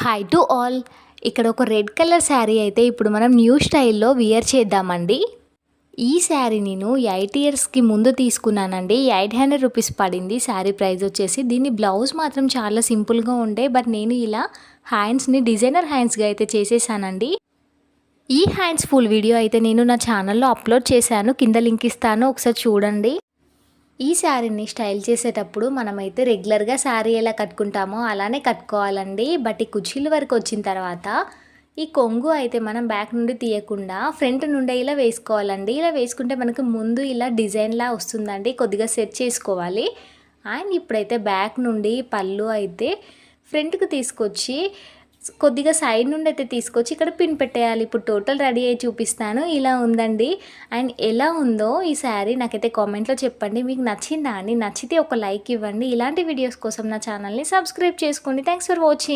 Hi to all. ఇక్కడ ఒక red colour sari అయితే ఇప్పుడు మనం న్యూ స్టైల్లో వియర్ చేద్దామండి. ఈ శారీ నేను 8 ఇయర్స్కి ముందు తీసుకున్నానండి. 800 రూపీస్ పడింది శారీ ప్రైస్ వచ్చేసి. దీని బ్లౌజ్ మాత్రం చాలా సింపుల్గా ఉండే, బట్ నేను ఇలా హ్యాండ్స్ని డిజైనర్ హ్యాండ్స్గా అయితే చేసేసానండి. ఈ హ్యాండ్స్ ఫుల్ వీడియో అయితే నేను నా ఛానల్లో అప్లోడ్ చేశాను, కింద లింక్ ఇస్తాను, ఒకసారి చూడండి. ఈ శారీని స్టైల్ చేసేటప్పుడు మనమైతే రెగ్యులర్గా శారీ ఎలా కట్టుకుంటామో అలానే కట్టుకోవాలండి. బట్ ఈ కుర్చీల వరకు వచ్చిన తర్వాత ఈ కొంగు అయితే మనం బ్యాక్ నుండి తీయకుండా ఫ్రంట్ నుండే ఇలా వేసుకోవాలండి. ఇలా వేసుకుంటే మనకు ముందు ఇలా డిజైన్లా వస్తుందండి. కొద్దిగా సెట్ చేసుకోవాలి. అండ్ ఇప్పుడైతే బ్యాక్ నుండి పళ్ళు అయితే ఫ్రంట్కి తీసుకొచ్చి కొద్దిగా సైడ్ నుండి అయితే తీసుకొచ్చి ఇక్కడ పిన్ పెట్టేయాలి. ఇప్పుడు టోటల్ రెడీ అయ్యి చూపిస్తాను. ఇలా ఉందండి. అండ్ ఎలా ఉందో ఈ శారీ నాకైతే కామెంట్లో చెప్పండి. మీకు నచ్చిందా అని? నచ్చితే ఒక లైక్ ఇవ్వండి. ఇలాంటి వీడియోస్ కోసం నా ఛానల్ని సబ్స్క్రైబ్ చేసుకోండి. Thanks for watching.